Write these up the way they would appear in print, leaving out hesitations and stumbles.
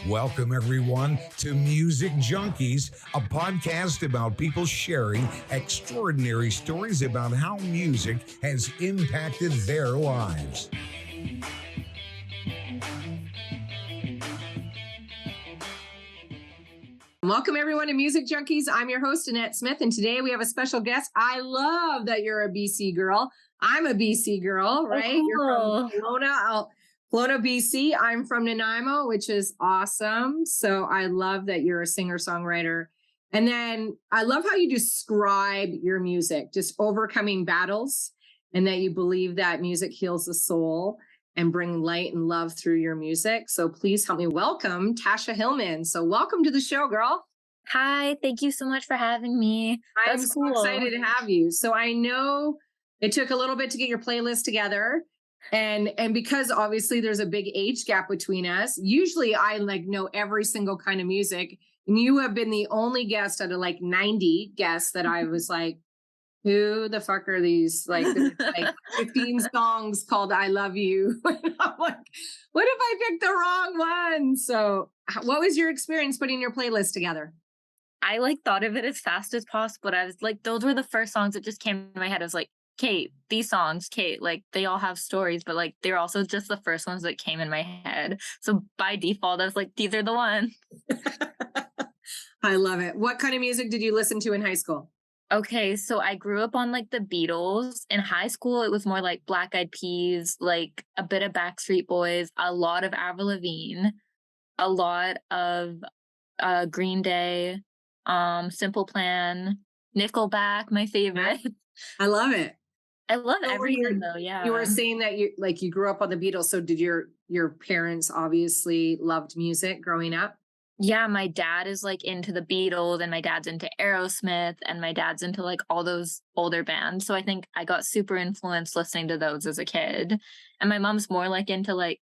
Welcome, everyone, to Music Junkies, a podcast about people sharing extraordinary stories about how music has impacted their lives. Welcome, everyone, to Music Junkies. I'm your host, Annette Smith, and today we have a special guest. I love that you're a BC girl. I'm a BC girl, right? Oh, cool. You're from Kelowna, BC. I'm from Nanaimo, which is awesome. So I love that you're a singer-songwriter. And then I love how you describe your music, just overcoming battles, and that you believe that music heals the soul and bring light and love through your music. So please help me welcome Tasha Hillman. So welcome to the show, girl. Hi, thank you so much for having me. I'm so excited to have you. So I know it took a little bit to get your playlist together. And because obviously there's a big age gap between us, usually I know every single kind of music. And you have been the only guest out of 90 guests that I was like, who the fuck are these? Like 15 songs called I Love You. I'm like, what if I picked the wrong one? So what was your experience putting your playlist together? I thought of it as fast as possible. But I was like, those were the first songs that just came to my head. I was like, Kate, these songs, Kate, they all have stories, but they're also just the first ones that came in my head. So by default, I was like, these are the ones. I love it. What kind of music did you listen to in high school? Okay, so I grew up on the Beatles. In high school, it was more Black Eyed Peas, a bit of Backstreet Boys, a lot of Avril Lavigne, a lot of Green Day, Simple Plan, Nickelback, my favorite. I love it. I love everything though. Yeah. You were saying that you grew up on the Beatles. So did your parents obviously loved music growing up? Yeah, my dad is into the Beatles, and my dad's into Aerosmith, and my dad's into all those older bands. So I think I got super influenced listening to those as a kid. And my mom's more into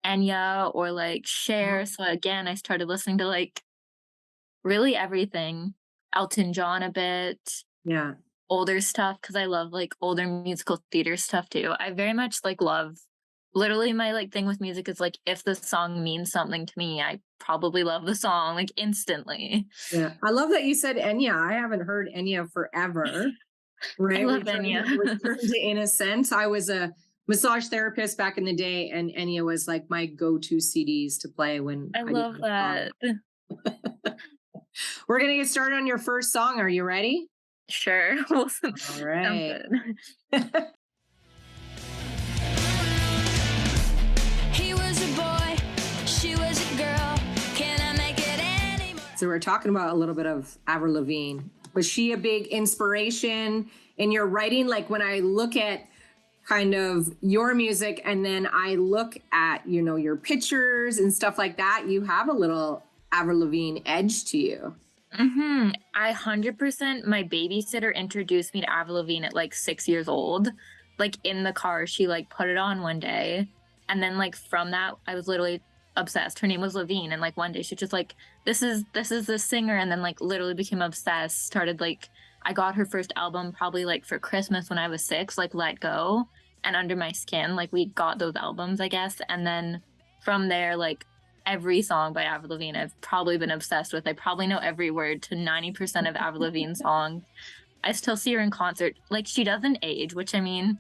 Enya or Cher. So again, I started listening to really everything. Elton John a bit. Yeah. Older stuff, because I love older musical theater stuff too. I very much love, literally my thing with music is if the song means something to me, I probably love the song instantly. Yeah, I love that you said Enya. I haven't heard Enya forever. Right, I love Enya. Return to Innocence. I was a massage therapist back in the day, and Enya was my go-to CDs to play when I love that. We're gonna get started on your first song. Are you ready? Sure. All right. He was a boy, she was a girl. Can I make it any more? So we're talking about a little bit of Avril Lavigne. Was she a big inspiration in your writing? When I look at kind of your music and then I look at, your pictures and stuff like that, you have a little Avril Lavigne edge to you. Mm-hmm. I 100%, my babysitter introduced me to Avril Lavigne at 6 years old. In the car, she put it on one day. And then from that, I was literally obsessed. Her name was Lavigne. And one day she just this is the singer. And then literally became obsessed. Started I got her first album probably for Christmas when I was 6, Let Go and Under My Skin. We got those albums, I guess. And then from there, every song by Avril Lavigne I've probably been obsessed with. I probably know every word to 90% of Avril Lavigne songs. I still see her in concert. She doesn't age, which I mean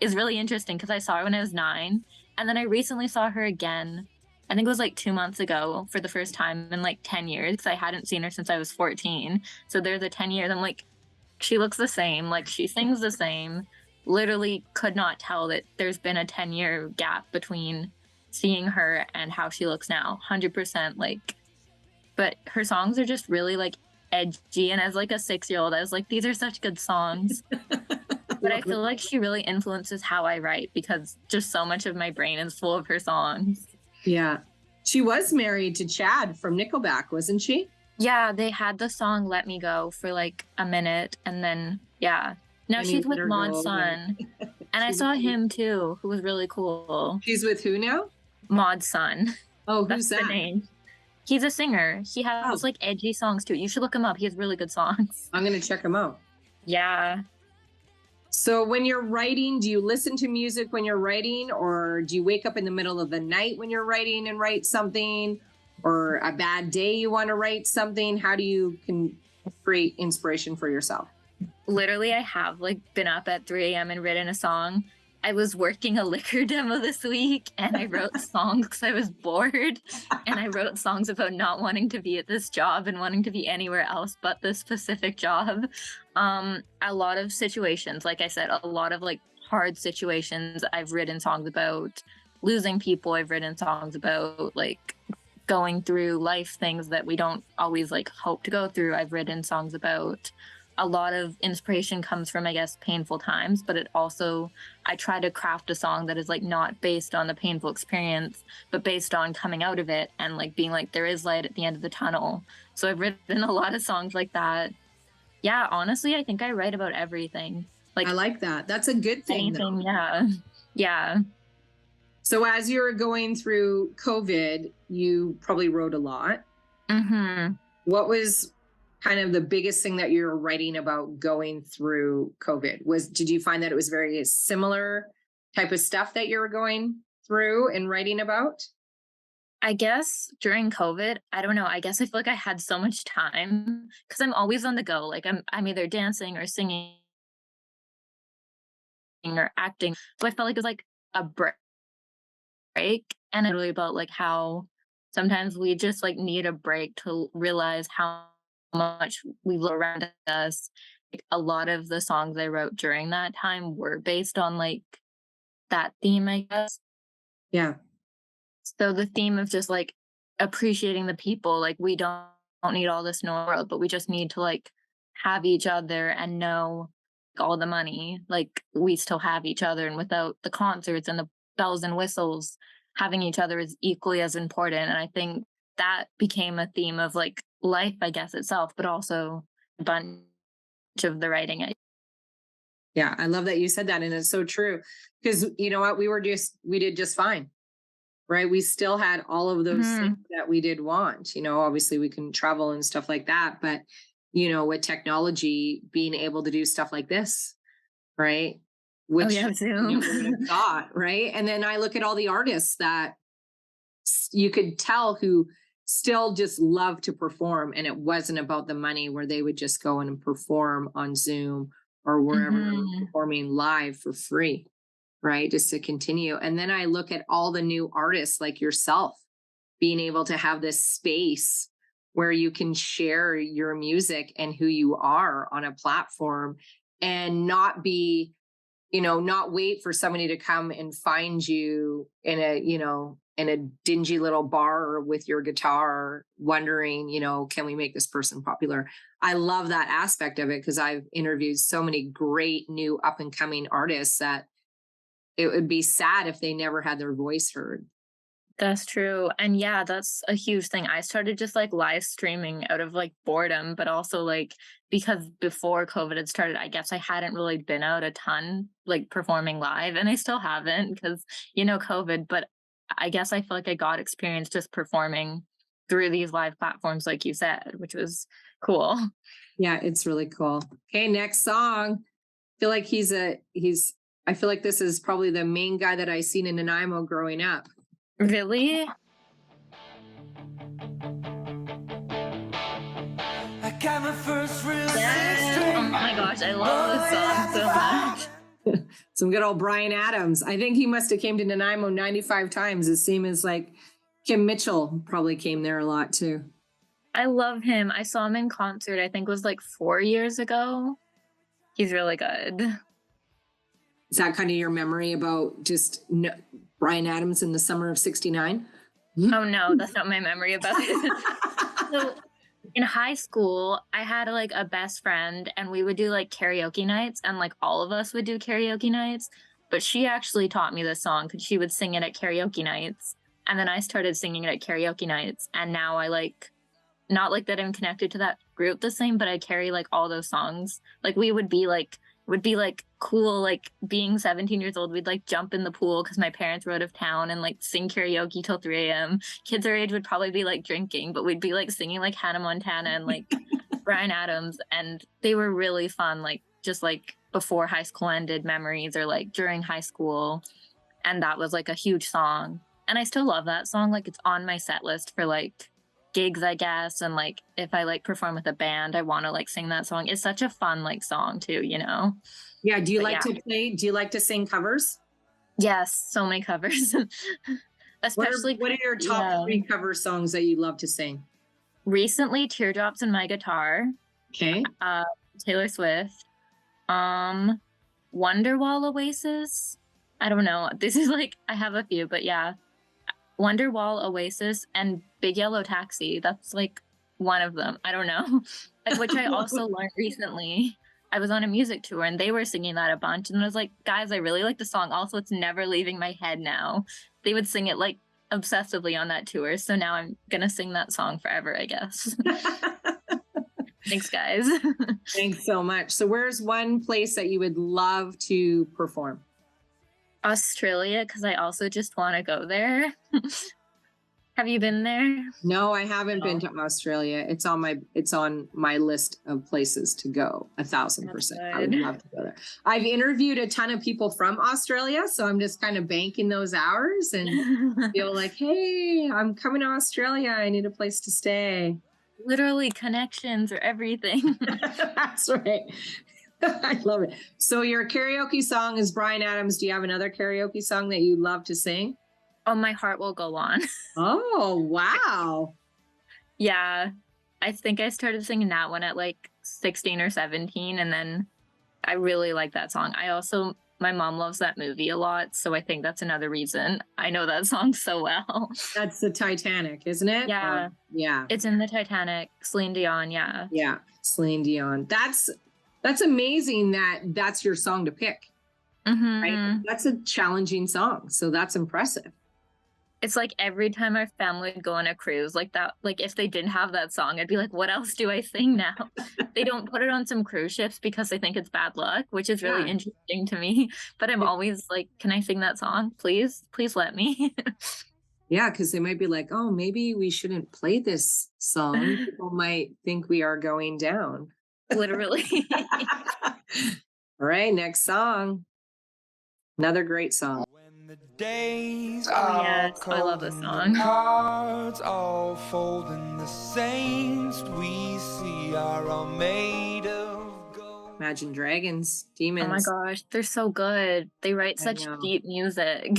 is really interesting because I saw her when I was 9. And then I recently saw her again. I think it was 2 months ago for the first time in 10 years because I hadn't seen her since I was 14. So there's a 10 years. I'm she looks the same. She sings the same. Literally could not tell that there's been a 10-year gap between seeing her and how she looks now. 100%. But her songs are just really edgy. And as a 6-year-old, I was these are such good songs. But I feel she really influences how I write because just so much of my brain is full of her songs. Yeah. She was married to Chad from Nickelback, wasn't she? Yeah, they had the song Let Me Go for a minute. And then, yeah. Now she's with Maud's son. And I saw him too, who was really cool. She's with who now? Maud's son. Oh, who's That's that? the name. He's a singer. He has edgy songs too. You should look him up. He has really good songs. I'm going to check him out. Yeah. So when you're writing, do you listen to music when you're writing, or do you wake up in the middle of the night when you're writing and write something? or a bad day you want to write something? How do you create inspiration for yourself? Literally, I have like been up at 3 a.m. and written a song. I was working a liquor demo this week and I wrote songs because I was bored. And I wrote songs about not wanting to be at this job and wanting to be anywhere else but this specific job. A lot of situations, like I said, a lot of like hard situations I've written songs about. Losing people, I've written songs about, like going through life things that we don't always like hope to go through. I've written songs about. A lot of inspiration comes from, I guess, painful times, but it also, I try to craft a song that is like not based on the painful experience, but based on coming out of it and like being like, there is light at the end of the tunnel. So I've written a lot of songs like that. Yeah, honestly, I think I write about everything. Like, I like that. That's a good thing. Anything, yeah. Yeah. So as you were going through COVID, you probably wrote a lot. Mm-hmm. What was kind of the biggest thing that you're writing about going through COVID? Did you find that it was very similar type of stuff that you were going through and writing about? I guess during COVID, I don't know. I guess I feel like I had so much time because I'm always on the go. Like I'm either dancing or singing or acting. So I felt like it was like a break. And it's really about like how sometimes we just like need a break to realize how much we look around us. Like, a lot of the songs I wrote during that time were based on like that theme, I guess. Yeah. So the theme of just like appreciating the people, like we don't need all this in the world, but we just need to like have each other and know all the money, like we still have each other, and without the concerts and the bells and whistles, having each other is equally as important. And I think that became a theme of like life, I guess, itself, but also a bunch of the writing. Yeah, I love that you said that. And it's so true. Because you know what? We did just fine. Right. We still had all of those things that we did want. You know, obviously we can travel and stuff like that. But, you know, with technology, being able to do stuff like this, right? Which Zoom. You thought, right? And then I look at all the artists that you could tell who still just love to perform, and it wasn't about the money, where they would just go in and perform on Zoom or wherever they were performing live for free, right? Just to continue. And then I look at all the new artists like yourself being able to have this space where you can share your music and who you are on a platform, and not be, you know, not wait for somebody to come and find you in a, you know, in a dingy little bar with your guitar, wondering, you know, can we make this person popular? I love that aspect of it, because I've interviewed so many great new up and coming artists that it would be sad if they never had their voice heard. That's true. And yeah, that's a huge thing. I started just like live streaming out of like boredom, but also like because before COVID had started, I guess I hadn't really been out a ton like performing live, and I still haven't because, you know, COVID. But I guess I feel like I got experience just performing through these live platforms, like you said, which was cool. Yeah, it's really cool. Okay, next song. I feel like I feel like this is probably the main guy that I seen in Nanaimo growing up. Really? I got my first real Yes. Oh my gosh, I love this song so much. Some good old Bryan Adams. I think he must have came to Nanaimo 95 times. It seems as like Kim Mitchell probably came there a lot too. I love him. I saw him in concert, I think it was like 4 years ago. He's really good. Is that kind of your memory about just Bryan Adams in the summer of '69? Oh no, that's not my memory about it. So in high school, I had like a best friend, and we would do like karaoke nights, and like all of us would do karaoke nights. But she actually taught me this song because she would sing it at karaoke nights. And then I started singing it at karaoke nights. And now I like, not like that I'm connected to that group the same, but I carry like all those songs. Like we would be like cool, like being 17 years old, we'd like jump in the pool because my parents were out of town and like sing karaoke till 3 a.m. Kids our age would probably be like drinking, but we'd be like singing like Hannah Montana and like Bryan Adams, and they were really fun, like just like before high school ended memories, or like during high school. And that was like a huge song, and I still love that song. Like it's on my set list for like gigs, I guess. And like, if I like perform with a band, I want to like sing that song. It's such a fun like song too, you know? Yeah. Do you But like yeah. to play? Do you like to sing covers? Yes, so many covers. Especially What are your top yeah. 3 cover songs that you love to sing? Recently, Teardrops in My Guitar, Okay. Taylor Swift, Wonderwall Oasis. I don't know. This is like, I have a few, but yeah. Wonderwall Oasis and Big Yellow Taxi. That's like one of them. I don't know. Which I also learned recently. I was on a music tour and they were singing that a bunch. And I was like, guys, I really like the song. Also, it's never leaving my head now. They would sing it like obsessively on that tour. So now I'm going to sing that song forever, I guess. Thanks, guys. Thanks so much. So where's one place that you would love to perform? Australia, because I also just want to go there. Have you been there? No, I haven't been to Australia. It's on my list of places to go. 1,000%. I would love to go there. I've interviewed a ton of people from Australia, so I'm just kind of banking those hours and feel like, hey, I'm coming to Australia. I need a place to stay. Literally connections or everything. That's right. I love it. So your karaoke song is Bryan Adams. Do you have another karaoke song that you love to sing? Oh, My Heart Will Go On. Oh, wow. Yeah. I think I started singing that one at like 16 or 17. And then I really like that song. My mom loves that movie a lot. So I think that's another reason I know that song so well. That's the Titanic, isn't it? Yeah. Yeah. It's in the Titanic. Celine Dion. Yeah. Yeah. Celine Dion. That's amazing that that's your song to pick. Mm-hmm. Right? That's a challenging song. So that's impressive. It's like every time our family would go on a cruise like that, like if they didn't have that song, I'd be like, what else do I sing now? They don't put it on some cruise ships because they think it's bad luck, which is really interesting to me. But I'm always like, can I sing that song? Please let me. Yeah, because they might be like, oh, maybe we shouldn't play this song. People might think we are going down. Literally. All right, next song. Another great song. The days yes, I love this song. Cards all fold and the saints we see are all made of gold. Imagine Dragons, Demons. Oh my gosh, they're so good. They write such deep music.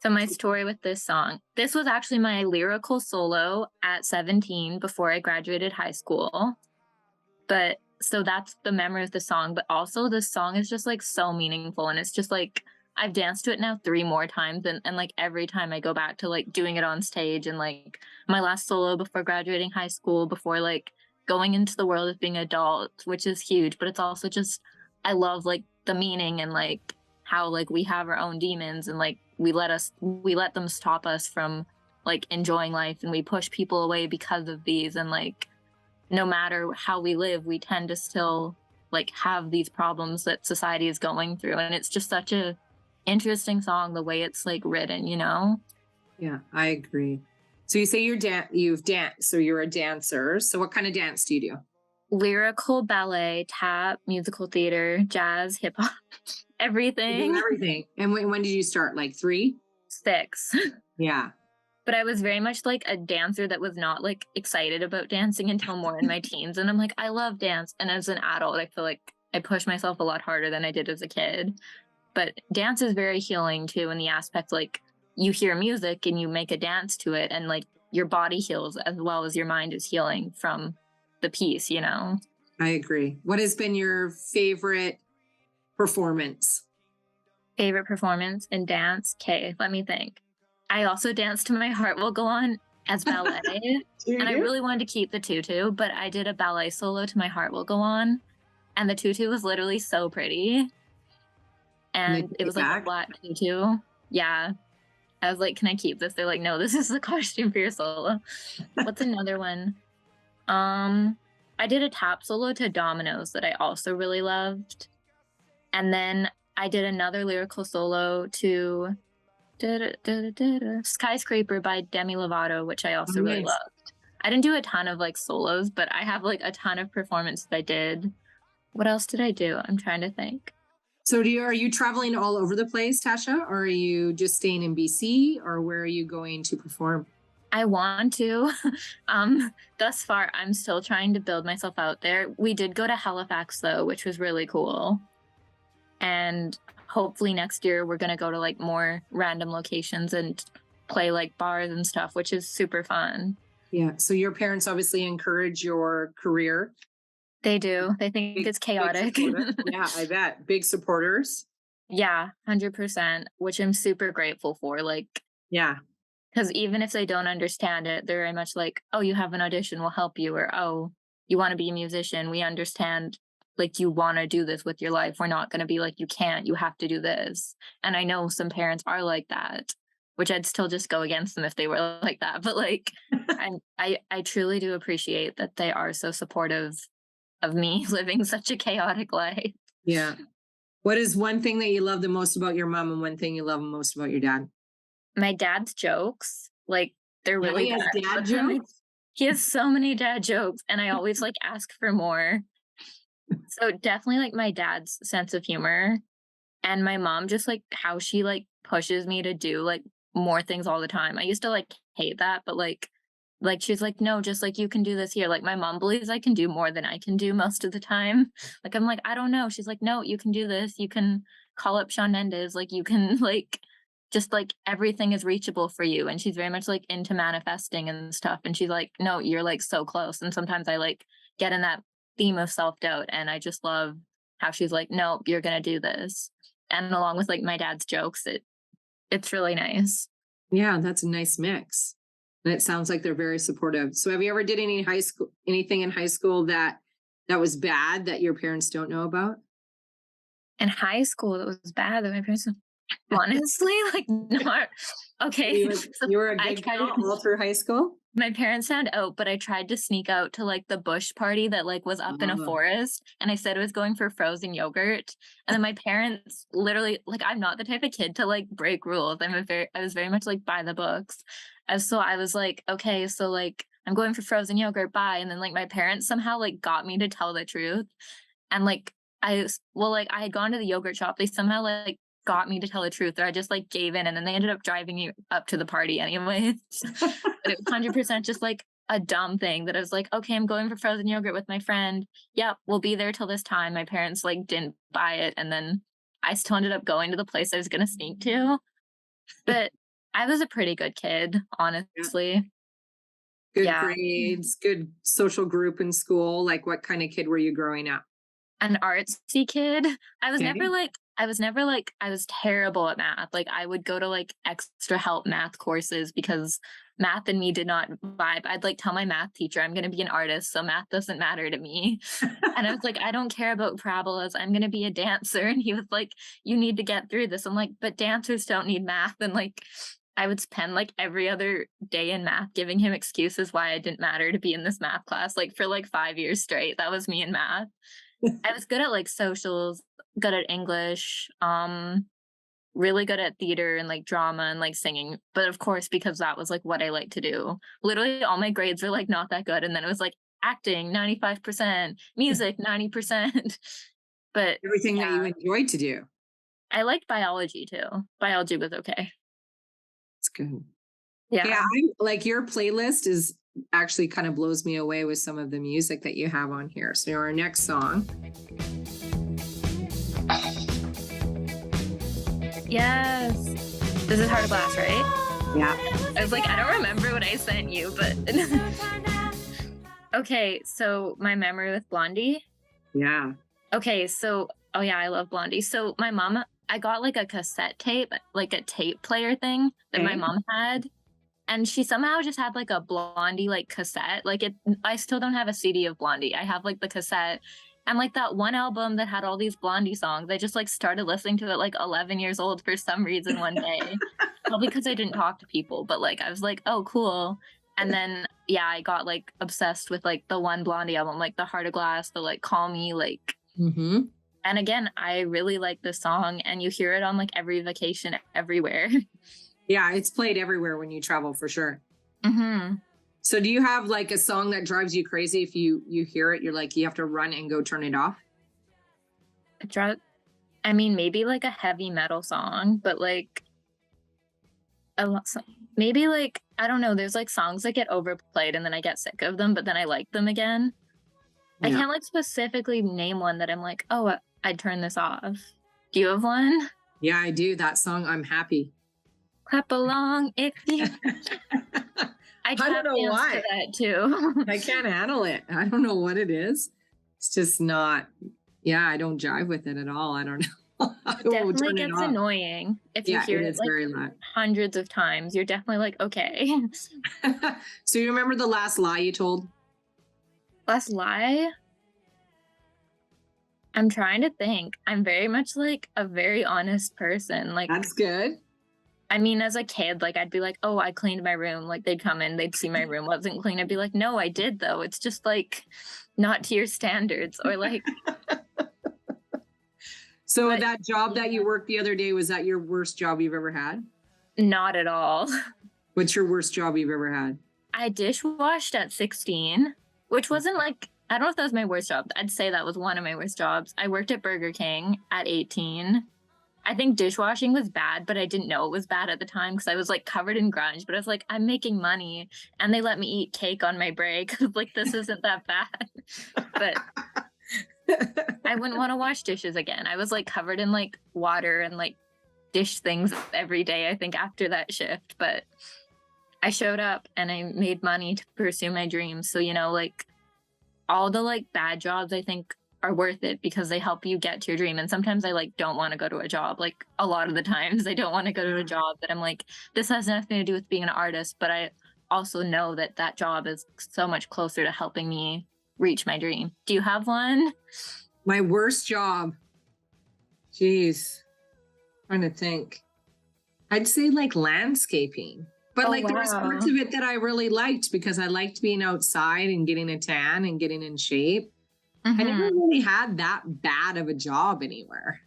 So my story with this song. This was actually my lyrical solo at 17 before I graduated high school. But so that's the memory of the song. But also the song is just like so meaningful. And it's just like, I've danced to it now 3 more times. And like every time I go back to like doing it on stage and like my last solo before graduating high school, before like going into the world of being adult, which is huge. But it's also just, I love like the meaning and like how like we have our own demons and like we let them stop us from like enjoying life, and we push people away because of these. And like, no matter how we live, we tend to still like have these problems that society is going through. And it's just such a interesting song, the way it's like written, you know? Yeah, I agree. So you say you've danced, so you're a dancer. So what kind of dance do you do? Lyrical, ballet, tap, musical theater, jazz, hip hop, everything. You do everything. And when did you start? Like 3? 6. Yeah. But I was very much like a dancer that was not like excited about dancing until more in my teens. And I'm like, I love dance. And as an adult, I feel like I push myself a lot harder than I did as a kid. But dance is very healing too, in the aspect like you hear music and you make a dance to it, and like your body heals as well as your mind is healing from the piece, you know? I agree. What has been your favorite performance? Favorite performance in dance? Okay, let me think. I also danced to My Heart Will Go On as ballet. And I really wanted to keep the tutu, but I did a ballet solo to My Heart Will Go On. And the tutu was literally so pretty. And it was like a black tutu. Yeah. I was like, can I keep this? They're like, no, this is the costume for your solo. What's another one? I did a tap solo to Dominoes that I also really loved. And then I did another lyrical solo to Skyscraper by Demi Lovato, which I also really loved. I didn't do a ton of like solos, but I have like a ton of performances I did. What else did I do? I'm trying to think. So are you traveling all over the place, Tasha? Or are you just staying in BC, or where are you going to perform? I want to. Thus far, I'm still trying to build myself out there. We did go to Halifax though, which was really cool. And hopefully next year we're gonna go to like more random locations and play like bars and stuff, which is super fun. Yeah. So your parents obviously encourage your career. They do. They think it's chaotic. Yeah, I bet. Big supporters. Yeah, 100%, which I'm super grateful for. Like, Yeah. because even if they don't understand it, they're very much like, oh, you have an audition, we'll help you. Or, oh, you want to be a musician, we understand. Like, you want to do this with your life. We're not going to be like, you can't, you have to do this. And I know some parents are like that, which I'd still just go against them if they were like that. But like, I truly do appreciate that they are so supportive of me living such a chaotic life. Yeah. What is one thing that you love the most about your mom and one thing you love most about your dad? My dad's jokes, like, they're really He has good. dad jokes? He has so many dad jokes, and I always like ask for more. So definitely like my dad's sense of humor, and my mom just like how she like pushes me to do like more things all the time. I used to like hate that, but like she's like, no, just like you can do this here. Like my mom believes I can do more than I can do most of the time. Like I'm like, I don't know. She's like, no, you can do this. You can call up Shawn Mendes. Like you can like just like everything is reachable for you. And she's very much like into manifesting and stuff. And she's like, no, you're like so close. And sometimes I like get in that theme of self-doubt, and I just love how she's like, no, you're gonna do this. And along with like my dad's jokes, it's really nice. Yeah, that's a nice mix. And it sounds like they're very supportive. So have you ever did anything in high school that was bad that your parents don't know about? In high school, it was bad that my parents honestly like not okay. You were a good girl all through high school? My parents found out, but I tried to sneak out to like the bush party that like was up in a forest, and I said I was going for frozen yogurt. And then my parents literally like, I'm not the type of kid to like break rules. I was very much like by the books. So I was like, okay, so like I'm going for frozen yogurt, bye. And then like my parents somehow like got me to tell the truth. And like I had gone to the yogurt shop. They somehow like got me to tell the truth, or I just like gave in, and then they ended up driving me up to the party anyway. But it was 100% just like a dumb thing that I was like, okay, I'm going for frozen yogurt with my friend. Yep, we'll be there till this time. My parents like didn't buy it, and then I still ended up going to the place I was gonna sneak to. But I was a pretty good kid, honestly. Good grades, good social group in school. Like what kind of kid were you growing up? An artsy kid. I was terrible at math. Like I would go to like extra help math courses because math and me did not vibe. I'd like tell my math teacher I'm going to be an artist, so math doesn't matter to me. And I was like, I don't care about parabolas. I'm going to be a dancer. And he was like, you need to get through this. I'm like, but dancers don't need math. And like I would spend like every other day in math giving him excuses why I didn't matter to be in this math class, like for like 5 years straight. That was me in math. I was good at like socials, good at English, really good at theater and like drama and like singing. But of course, because that was like what I like to do, literally all my grades were like not that good. And then it was like acting 95%, music 90%. But everything that you enjoyed to do. I liked biology too. Biology was okay. It's good. Yeah. Yeah, like your playlist is actually kind of blows me away with some of the music that you have on here. So our next song. Yes. This is Heart of Glass, right? Yeah. I was like, I don't remember what I sent you, but okay, so my memory with Blondie. Yeah. Okay, so oh yeah, I love Blondie. So my mom, I got like a cassette tape, like a tape player thing that my mom had. And she somehow just had like a Blondie like cassette. Like I still don't have a CD of Blondie. I have like the cassette. And like that one album that had all these Blondie songs, I just like started listening to it like 11 years old for some reason one day. Probably because I didn't talk to people, but like I was like, oh, cool. And then yeah, I got like obsessed with like the one Blondie album, like the Heart of Glass, the like Call Me, like. Mm-hmm. And again, I really like this song, and you hear it on like every vacation everywhere. Yeah, it's played everywhere when you travel for sure. Mm-hmm. So do you have like a song that drives you crazy? If you hear it, you're like, you have to run and go turn it off? I mean, maybe like a heavy metal song, but like maybe like I don't know, there's like songs that get overplayed and then I get sick of them, but then I like them again. I Yeah. can't like specifically name one that I'm like, oh, I'd turn this off. Do you have one? Yeah, I do. That song, I'm Happy. Clap along if you. I don't know dance why. to that too. I can't handle it. I don't know what it is. It's just not, yeah, I don't jive with it at all. I don't know. I It will definitely turn it gets off. annoying if you Yeah, hear it it is like very loud. hundreds of times. You're definitely like, okay. So you remember the last lie you told? Last lie? I'm trying to think. I'm very much like a very honest person. Like, That's good. I mean, as a kid, like I'd be like, oh, I cleaned my room. Like they'd come in, they'd see my room wasn't clean. I'd be like, no, I did though. It's just like not to your standards. Or like, So But- that job that you worked the other day, was that your worst job you've ever had? not at all. What's your worst job you've ever had? I dishwashed at 16, which wasn't like, I don't know if that was my worst job. I'd say that was one of my worst jobs. I worked at Burger King at 18. I think dishwashing was bad, but I didn't know it was bad at the time because I was like covered in grunge. But I was like, I'm making money, and they let me eat cake on my break. Like, this isn't that bad. But I wouldn't want to wash dishes again. I was like covered in like water and like dish things every day, I think, after that shift. But I showed up and I made money to pursue my dreams. So, you know, like all the like bad jobs, I think, are worth it because they help you get to your dream. And sometimes I like don't want to go to a job. Like a lot of the times I don't want to go to a job that I'm like, this has nothing to do with being an artist. But I also know that that job is so much closer to helping me reach my dream. Do you have one? My worst job. Jeez. Trying to think. I'd say like landscaping. But Oh, like there was wow. parts of it that I really liked because I liked being outside and getting a tan and getting in shape. I never really had that bad of a job anywhere.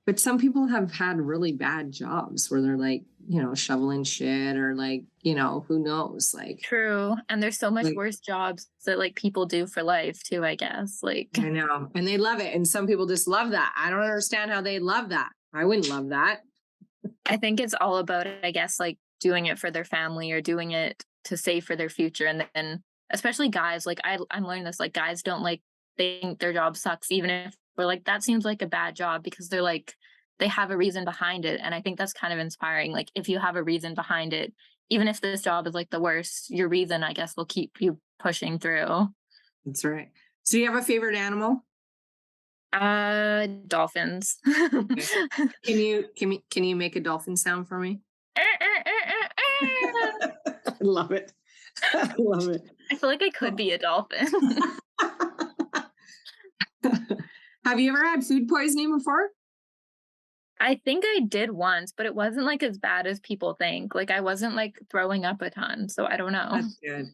But some people have had really bad jobs where they're like, you know, shoveling shit or like, you know, who knows? Like, True. And there's so much Like- worse jobs that like people do for life too, I guess. Like, I know. And they love it. And some people just love that. I don't understand how they love that. I wouldn't love that. I think it's all about, I guess, like doing it for their family or doing it to save for their future. And then especially guys, like I'm learning this, like guys don't like think their job sucks, even if we're like, that seems like a bad job, because they're like, they have a reason behind it. And I think that's kind of inspiring. Like if you have a reason behind it, even if this job is like the worst, your reason, I guess, will keep you pushing through. That's right. So you have a favorite animal? Dolphins. Can you make a dolphin sound for me? I love it. I love it. I feel like I could be a dolphin. Have you ever had food poisoning before? I think I did once, but it wasn't like as bad as people think. Like I wasn't like throwing up a ton, so I don't know. That's good.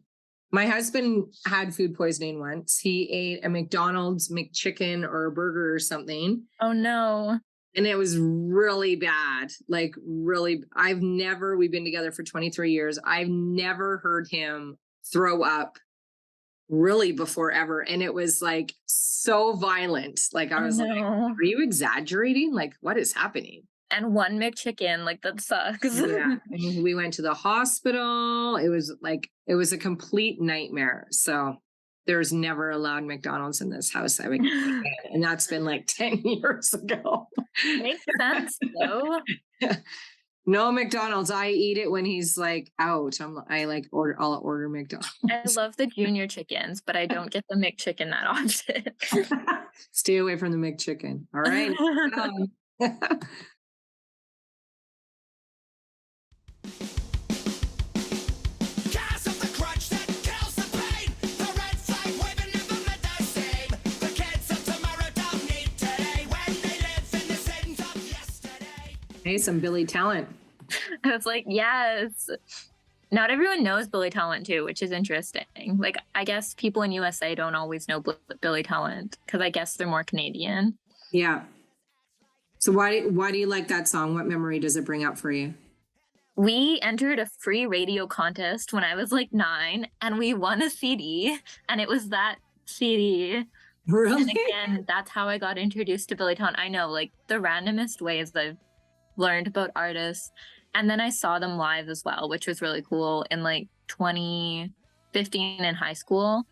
My husband had food poisoning once. He ate a McDonald's McChicken or a burger or something, Oh no. and it was really bad. Like really, we've been together for 23 years. I've never heard him throw up really before ever. And it was like so violent. Like I Oh, was like, no. are you exaggerating? Like what is happening? And one McChicken, like that sucks. Yeah. And we went to the hospital. It was a complete nightmare. So there's never allowed McDonald's in this house. And that's been like 10 years ago. Makes sense though. No McDonald's. I eat it when he's like out. I'll order McDonald's. I love the junior chickens, but I don't get the McChicken that often. Stay away from the McChicken. All right. Cast of the crutch that kills the pain. The red flag waving never meant the same. The kids of tomorrow don't need today when they live in the sins of yesterday. Hey, some Billy Talent. I was like, yes. Not everyone knows Billy Talent too, which is interesting. Like, I guess people in USA don't always know Billy Talent because I guess they're more Canadian. Yeah. So why do you like that song? What memory does it bring up for you? We entered a free radio contest when I was like 9 and we won a CD, and it was that CD. Really? And again, that's how I got introduced to Billy Talent. I know, like the randomest ways I've learned about artists. And then I saw them live as well, which was really cool in like 2015 in high school.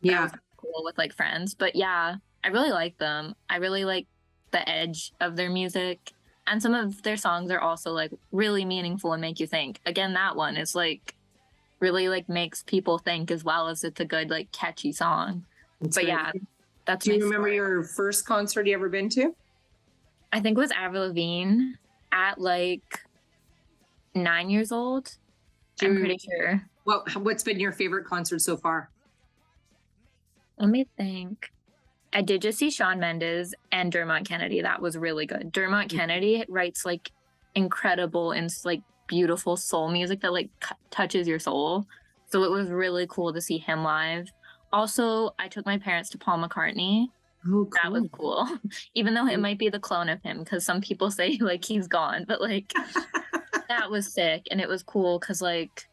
That Yeah. was cool with like friends. But yeah, I really like them. I really like the edge of their music. And some of their songs are also like really meaningful and make you think. Again, that one is like really like makes people think as well as it's a good like catchy song. That's But right. yeah, that's Do you my remember story. your first concert you ever been to? I think it was Avril Lavigne at like 9 years old. Do I'm you- pretty sure. What's been your favorite concert so far? Let me think. I did just see Shawn Mendes and Dermot Kennedy. That was really good. Dermot Kennedy writes like incredible and like beautiful soul music that like touches your soul. So it was really cool to see him live. Also, I took my parents to Paul McCartney. Oh, That was cool. Even though it might be the clone of him, because some people say like he's gone, but like that was sick. And it was cool because like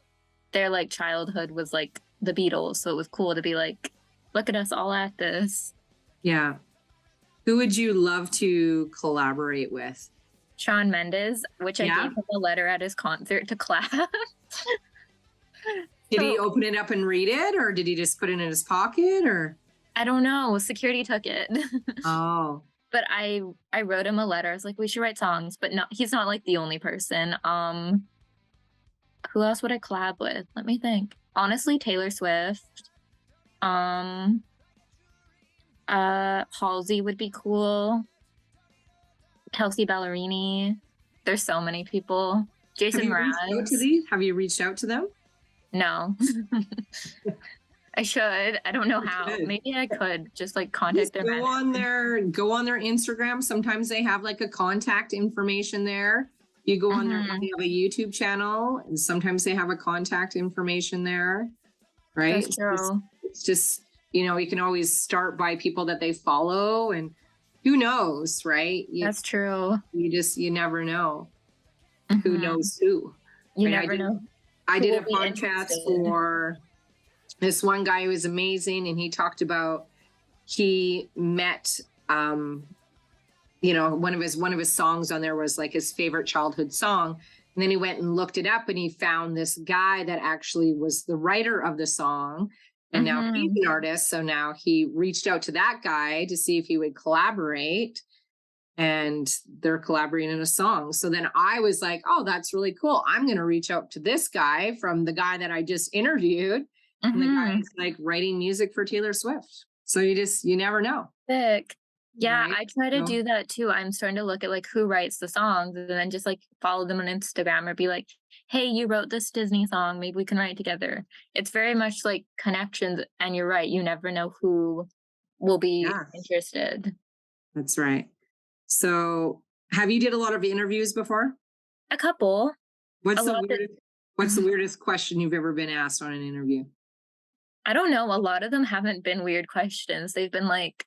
their like childhood was like the Beatles. So it was cool to be like, look at us all at this. Yeah. Who would you love to collaborate with? Shawn Mendes, which I Yeah? gave him a letter at his concert to clap. Did he So- open it up and read it, or did he just put it in his pocket, or? I don't know. Security took it. Oh, But I wrote him a letter. I was like, we should write songs, but no, he's not like the only person. Who else would I collab with? Let me think. Honestly, Taylor Swift. Halsey would be cool. Kelsey Ballerini. There's so many people. Jason Mraz. Have you reached out to them? No. I should. I don't know how. should. Maybe I could just like Just contact their go manager. on their Instagram. Sometimes they have like a contact information there. You go on their, Mhm. they have a YouTube channel, and sometimes they have a contact information there, right? That's true. It's just, you know, you can always start by people that they follow, and who knows, right? That's true. You never know who Mhm. knows who. You Right, I never did- know. I Who did a will be podcast interested. for this one guy who was amazing, and he talked about he met you know, one of his songs on there was like his favorite childhood song. And then he went and looked it up, and he found this guy that actually was the writer of the song. And now he's an artist. So now he reached out to that guy to see if he would collaborate. And they're collaborating in a song. So then I was like, oh, that's really cool. I'm going to reach out to this guy from the guy that I just interviewed. And the Mhm. guy's like writing music for Taylor Swift. So you never know. Sick. Yeah, Right? I try to So- do that too. I'm starting to look at like who writes the songs and then just like follow them on Instagram or be like, hey, you wrote this Disney song. Maybe we can write together. It's very much like connections. And you're right. You never know who will be Yes. interested. That's right. So have you did a lot of interviews before? A couple. What's A the lot that- weirdest question you've ever been asked on an interview? I don't know. A lot of them haven't been weird questions. They've been like,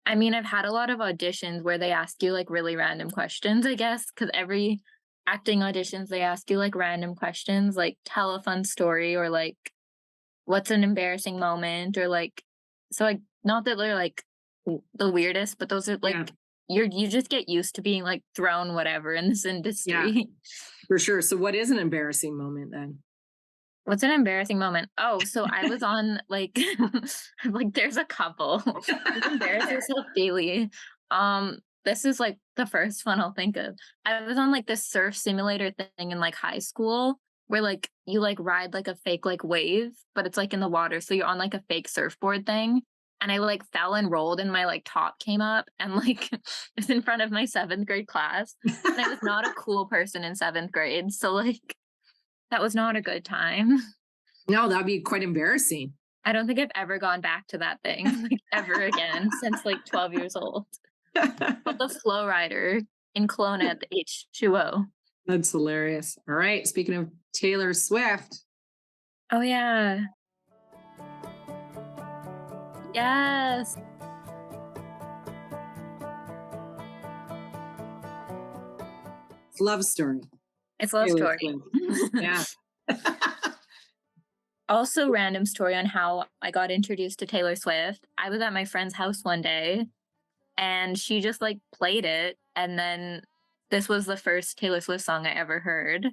I mean, I've had a lot of auditions where they ask you like really random questions, I guess, because every acting auditions, they ask you like random questions, like tell a fun story or like what's an embarrassing moment or like, so like, not that they're like the weirdest, but those are like, Yeah. you just get used to being like thrown whatever in this industry. For sure. So what is an embarrassing moment then? What's an embarrassing moment? Oh, so I was on like like there's a couple. You embarrass yourself daily. This is like the first one I'll think of. I was on like this surf simulator thing in like high school where like you like ride like a fake like wave, but it's like in the water. So you're on like a fake surfboard thing. And I like fell and rolled and my like top came up and like it was in front of my 7th grade class. And I was not a cool person in 7th grade. So like that was not a good time. No, that'd be quite embarrassing. I don't think I've ever gone back to that thing like ever again since like 12 years old. But the Flow Rider in Kelowna at the H2O. That's hilarious. All right. Speaking of Taylor Swift, Oh yeah. Yes. it's Love Story. It's Love Taylor Story. Swift. Yeah. Also, random story on how I got introduced to Taylor Swift. I was at my friend's house one day and she just like played it. And then this was the first Taylor Swift song I ever heard.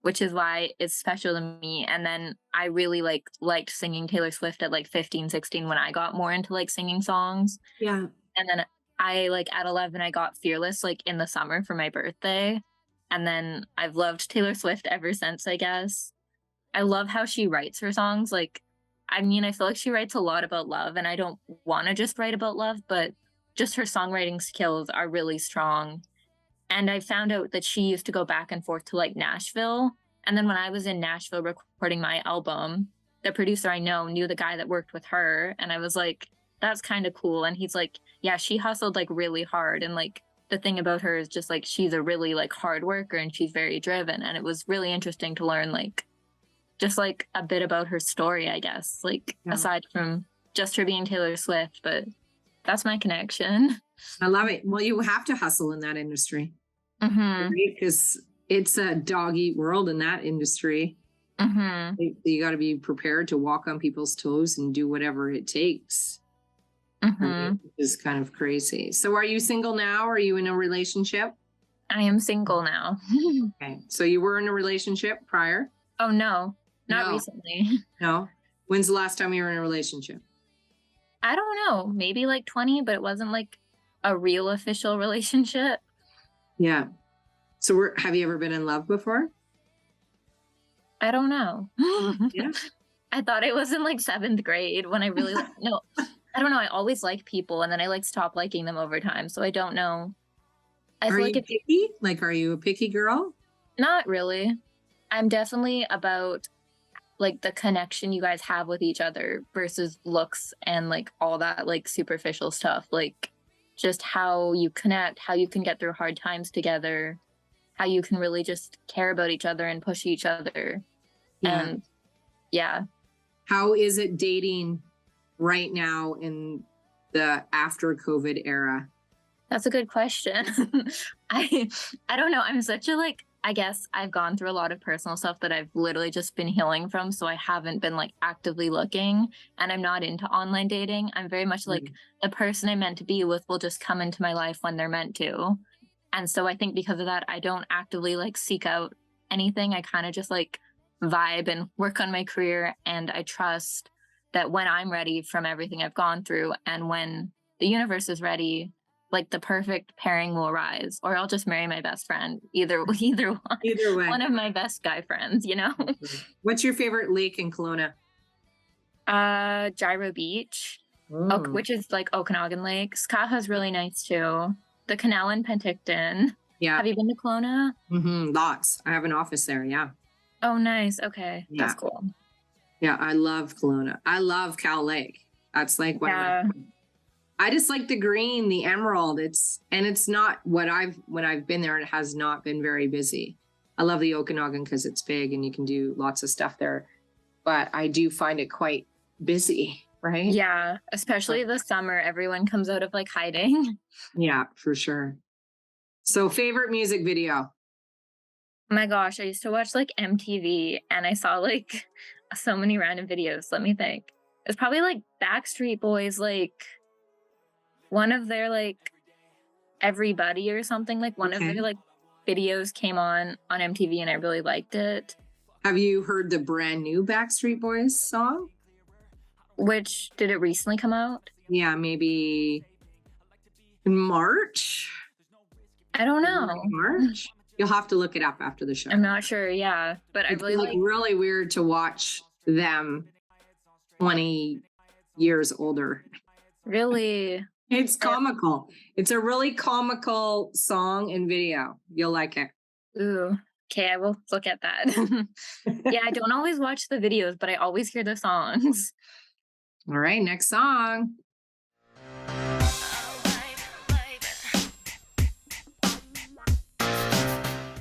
which is why it's special to me. And then I really liked singing Taylor Swift at like 15, 16 when I got more into like singing songs. Yeah. And then I like at 11, I got Fearless like in the summer for my birthday. And then I've loved Taylor Swift ever since, I guess. I love how she writes her songs. Like, I mean, I feel like she writes a lot about love, and I don't want to just write about love, but just her songwriting skills are really strong. And I found out that she used to go back and forth to like Nashville. And then when I was in Nashville recording my album, the producer I know knew the guy that worked with her. And I was like, that's kind of cool. And he's like, yeah, she hustled like really hard. And like the thing about her is just like she's a really like hard worker and she's very driven. And it was really interesting to learn like just like a bit about her story, I guess, like aside from just her being Taylor Swift. But that's my connection. I love it. Well, you have to hustle in that industry, because it's a dog eat world in that industry. You got to be prepared to walk on people's toes and do whatever it takes. It's kind of crazy. So are you single now? Are you in a relationship? I am single now. Okay. So you were in a relationship prior? Oh, no, not recently. No. When's the last time you were in a relationship? I don't know, maybe like 20, but it wasn't like a real official relationship. Yeah. So have you ever been in love before? I don't know. Yeah. I thought it was in like 7th grade when I really, no, I don't know. I always like people and then I like stop liking them over time. So I don't know. I Are feel you like picky? Like, are you a picky girl? Not really. I'm definitely about like the connection you guys have with each other versus looks and like all that like superficial stuff. Like just how you connect, how you can get through hard times together, how you can really just care about each other and push each other. Yeah. And yeah. How is it dating right now in the after COVID era? That's a good question. I don't know. I'm such a like, I guess I've gone through a lot of personal stuff that I've literally just been healing from. So I haven't been like actively looking, and I'm not into online dating. I'm very much like the person I'm meant to be with will just come into my life when they're meant to. And so I think because of that, I don't actively like seek out anything. I kind of just like vibe and work on my career. And I trust that when I'm ready from everything I've gone through and when the universe is ready, like the perfect pairing will arise, or I'll just marry my best friend. Either one. Either way. One of my best guy friends, you know? What's your favorite lake in Kelowna? Gyro Beach, which is like Okanagan Lake. Skaha's really nice too. The canal in Penticton. Yeah. Have you been to Kelowna? Lots. I have an office there. Yeah. Oh, nice. Okay. Yeah. That's cool. Yeah. I love Kelowna. I love Cal Lake. That's like one of my, I just like the green, the emerald. It's not when I've been there, it has not been very busy. I love the Okanagan because it's big and you can do lots of stuff there. But I do find it quite busy, right? Yeah, especially the summer. Everyone comes out of like hiding. Yeah, for sure. So favorite music video? Oh my gosh, I used to watch like MTV and I saw like so many random videos. Let me think. It's probably like Backstreet Boys, like one of their like Everybody or something, like one of their like videos came on MTV and I really liked it. Have you heard the brand new Backstreet Boys song? Which, did it recently come out? Yeah, maybe in March. I don't know. March? You'll have to look it up after the show. I'm not sure, yeah. But I really like really weird to watch them 20 years older. Really? It's comical. It's a really comical song and video. You'll like it. Ooh. Okay, I will look at that. Yeah, I don't always watch the videos, but I always hear the songs. All right, next song.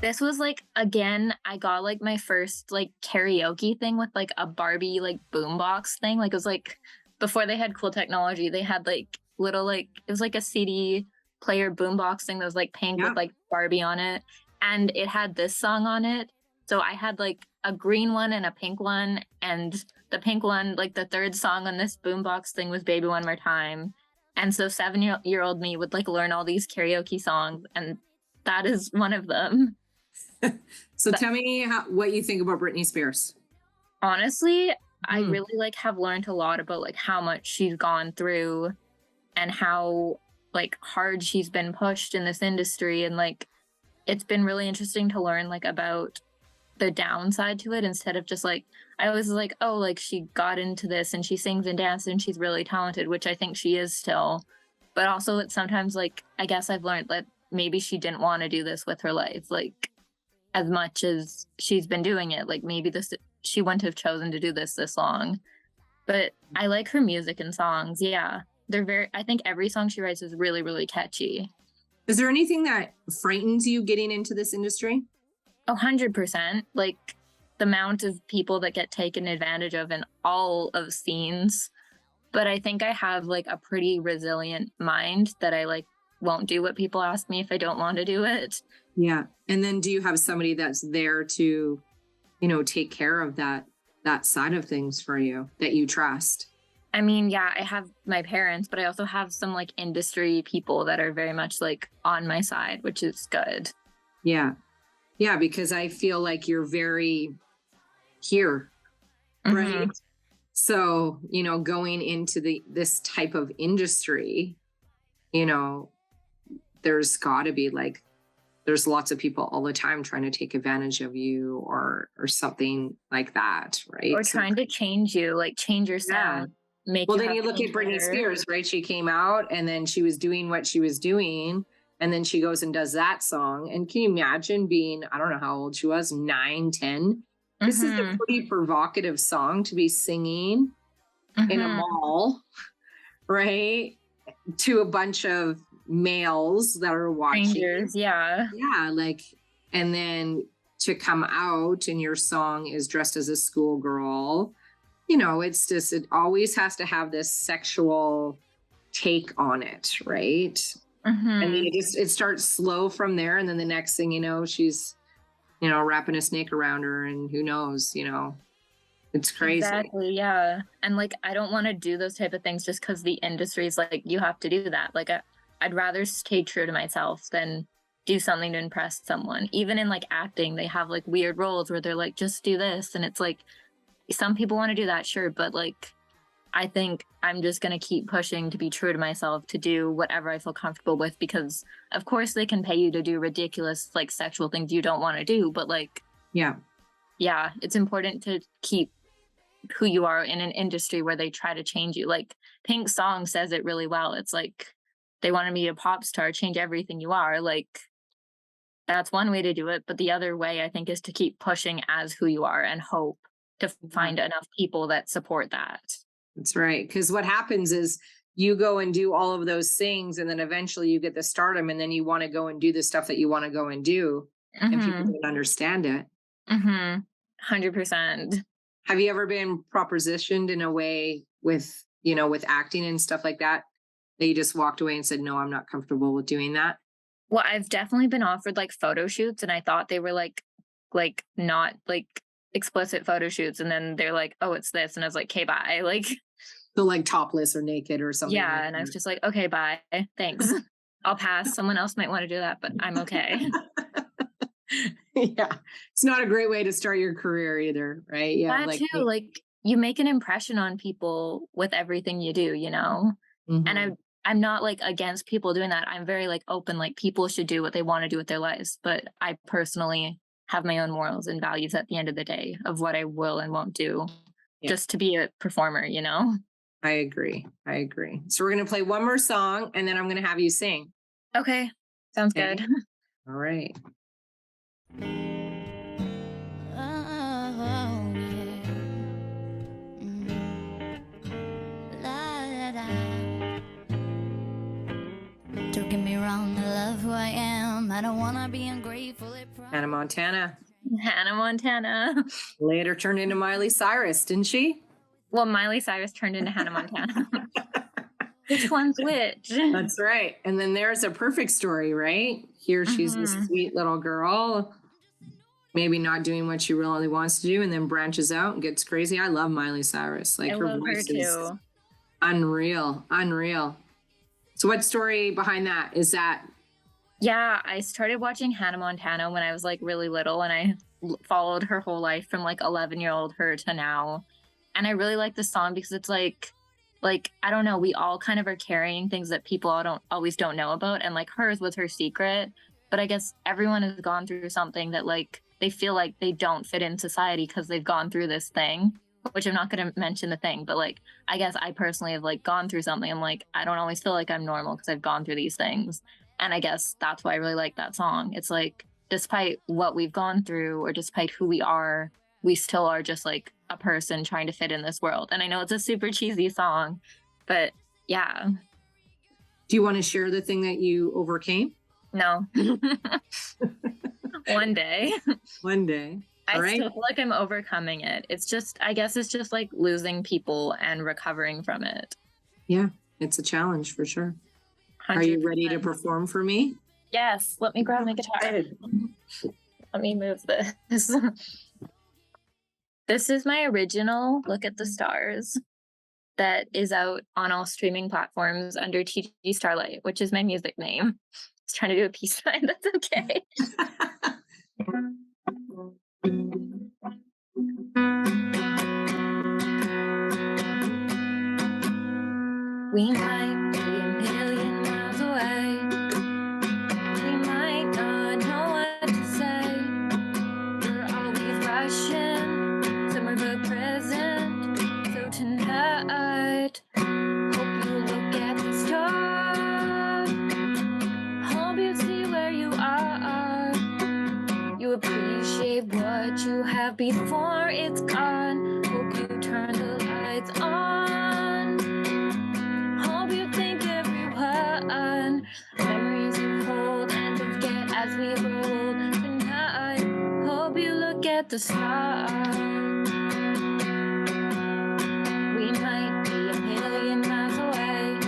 This was like, again, I got like my first like karaoke thing with like a Barbie like boombox thing. Like it was like before they had cool technology, they had like little like, it was like a CD player boombox thing that was like pink with like Barbie on it. And it had this song on it. So I had like a green one and a pink one. And the pink one, like the third song on this boombox thing was Baby One More Time. And so 7-year-old me would like learn all these karaoke songs. And that is one of them. So tell me what you think about Britney Spears. Honestly, I really like have learned a lot about like how much she's gone through and how like hard she's been pushed in this industry, and like it's been really interesting to learn like about the downside to it instead of just like I always was like, oh, like she got into this and she sings and dances and she's really talented, which I think she is still. But also it's sometimes like I guess I've learned that maybe she didn't want to do this with her life, like as much as she's been doing it. Like maybe she wouldn't have chosen to do this long. But I like her music and songs. Yeah. I think every song she writes is really, really catchy. Is there anything that frightens you getting into this industry? 100%. Like the amount of people that get taken advantage of in all of scenes. But I think I have like a pretty resilient mind that I like won't do what people ask me if I don't want to do it. Yeah. And then do you have somebody that's there to, take care of that side of things for you that you trust? I mean, yeah, I have my parents, but I also have some like industry people that are very much like on my side, which is good. Yeah. Yeah, because I feel like you're very here, right? So, going into this type of industry, there's got to be like, there's lots of people all the time trying to take advantage of you or something like that, right? Or trying to change you, like change your sound. Well, then you look at Britney Spears, right? She came out and then she was doing what she was doing. And then she goes and does that song. And can you imagine being, I don't know how old she was, 9, 10? This is a pretty provocative song to be singing in a mall, right? To a bunch of males that are watching. Strangers, yeah. Yeah, like, and then to come out and your song is dressed as a schoolgirl. It's just, it always has to have this sexual take on it, right? And then it starts slow from there. And then the next thing you know, she's, wrapping a snake around her and who knows, it's crazy. Exactly, yeah. And like, I don't want to do those type of things just because the industry is like, you have to do that. Like, I'd rather stay true to myself than do something to impress someone. Even in like acting, they have like weird roles where they're like, just do this. And it's like, some people want to do that, sure. But like, I think I'm just going to keep pushing to be true to myself, to do whatever I feel comfortable with, because of course they can pay you to do ridiculous, like sexual things you don't want to do. But like, yeah, it's important to keep who you are in an industry where they try to change you. Like Pink's song says it really well. It's like, they want to be a pop star, change everything you are. Like, that's one way to do it. But the other way, I think, is to keep pushing as who you are and hope to find enough people that support that. That's right. Because what happens is you go and do all of those things, and then eventually you get the stardom, and then you want to go and do the stuff that you want to go and do, and people don't understand it. 100%. Have you ever been propositioned in a way with, with acting and stuff like that you just walked away and said, no, I'm not comfortable with doing that? Well, I've definitely been offered like photo shoots, and I thought they were like not like explicit photo shoots, and then they're like, oh, it's this, and I was like, okay, bye. Like, so like topless or naked or something. Yeah, like and I was just like, okay, bye, thanks. I'll pass. Someone else might want to do that, but I'm okay. Yeah, it's not a great way to start your career either, right? Yeah, that too. Like, you make an impression on people with everything you do, And I'm not like against people doing that. I'm very like open, like people should do what they want to do with their lives. But I personally have my own morals and values at the end of the day of what I will and won't do just to be a performer, I agree. So we're going to play one more song and then I'm going to have you sing. Okay. Sounds good. All right. Don't get me wrong, I love who I am. I don't want to be ungrateful. Hannah Montana. Later turned into Miley Cyrus, didn't she? Well, Miley Cyrus turned into Hannah Montana. Which one's which? That's right. And then there's a perfect story, right? Here she's this sweet little girl, maybe not doing what she really wants to do, and then branches out and gets crazy. I love Miley Cyrus. Like, her voice is unreal. So what story behind that? Is that Yeah, I started watching Hannah Montana when I was like really little, and I followed her whole life from like 11-year-old her to now. And I really like the song because it's like I don't know, we all kind of are carrying things that people all don't always don't know about, and like hers was her secret. But I guess everyone has gone through something that like they feel like they don't fit in society because they've gone through this thing, which I'm not going to mention the thing, but like I guess I personally have like gone through something. I'm like, I don't always feel like I'm normal because I've gone through these things. And I guess that's why I really like that song. It's like, despite what we've gone through or despite who we are, we still are just like a person trying to fit in this world. And I know it's a super cheesy song, but yeah, Do you want to share the thing that you overcame? no. One day. One day. I All right. still feel like I'm overcoming it. It's just, I guess it's just like losing people and recovering from it. Yeah, it's a challenge for sure. Are you ready to 100%. perform for me? Yes, let me grab my guitar. Let me move this. This is my original Look at the Stars that is out on all streaming platforms under TG Starlight, which is my music name. I was trying to do a peace sign. That's okay. We might be a million miles away. We might not know what to say. We're always rushing somewhere but present. So tonight, hope you look at the stars. Hope you see where you are. You appreciate what you have before it's gone. Hope you turn the lights on. Hope you think everyone memories you hold and forget as we roll tonight. Hope you look at the stars. We might be a million miles away.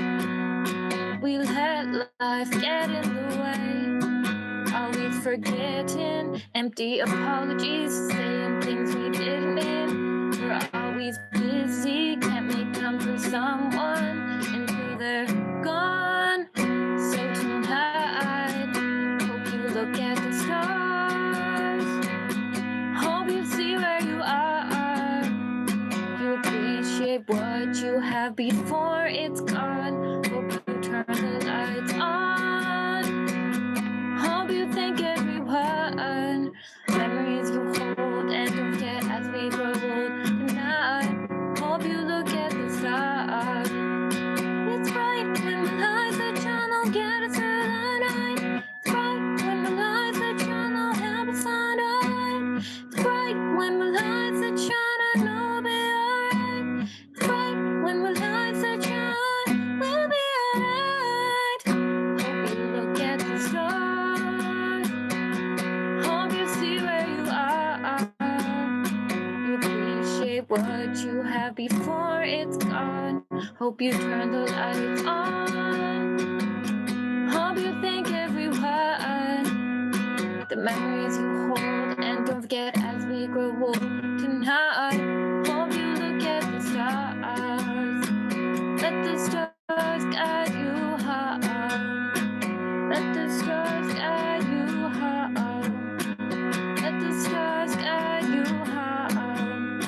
We let life get in the way. Always forgetting, empty apologies, saying things we didn't mean. We're always busy, can't make time for someone until they're gone. So tonight, hope you look at the stars. Hope you see where you are. You appreciate what you have before it's gone. Hope you turn the lights on. Hope you thank everyone. Memories you hold and don't forget as we grow old tonight. Hope you look at the stars. It's bright when the lights that shine will get us through the night. It's bright when the lights that shine will help us find a light. It's bright when the lights that shine, I know we'll be alright. It's bright when the lights that shine, we'll be alright. Hope you look at the stars. Hope you see where you are. You appreciate what you have before it's gone. Hope you turn the lights on. Hope you thank everyone. The memories you hold and don't forget as we grow old tonight. Hope you look at the stars. Let the stars guide you home. Let the stars guide you home. Let the stars guide you home.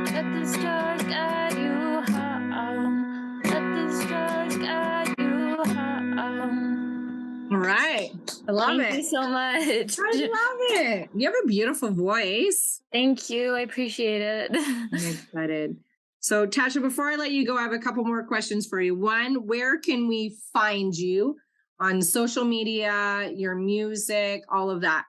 Let the stars guide you home. Let the stars guide you home. All right. I love Thank you it. so much. I love it. You have a beautiful voice. Thank you. I appreciate it. I'm excited. So, Tasha, before I let you go, I have a couple more questions for you. One, where can we find you on social media, your music, all of that?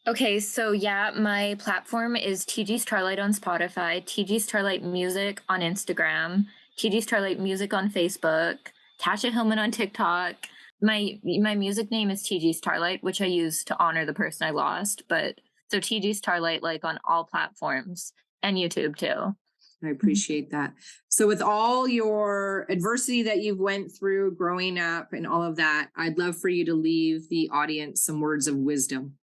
Okay, so yeah, my platform is TG Starlight on Spotify, TG Starlight Music on Instagram, TG Starlight Music on Facebook, Tasha Hillman on TikTok. My music name is TG Starlight, which I use to honor the person I lost. But so TG Starlight, like on all platforms and YouTube too. I appreciate that. So with all your adversity that you've went through growing up and all of that, I'd love for you to leave the audience some words of wisdom.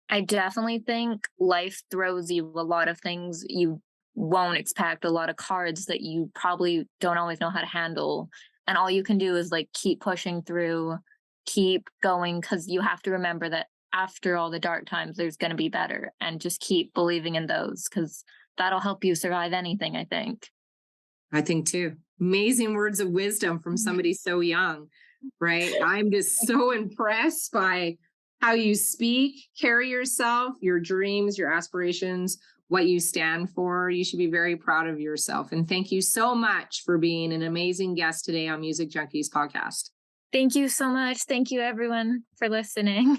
I definitely think life throws you a lot of things you won't expect, a lot of cards that you probably don't always know how to handle. And all you can do is like keep pushing through keep going, because you have to remember that after all the dark times, there's going to be better, and just keep believing in those, because that'll help you survive anything, I think. I think too. Amazing words of wisdom from somebody so young, right? I'm just so impressed by how you speak, carry yourself, your dreams, your aspirations, what you stand for. You should be very proud of yourself. And thank you so much for being an amazing guest today on Music Junkies podcast. Thank you so much. Thank you, everyone, for listening.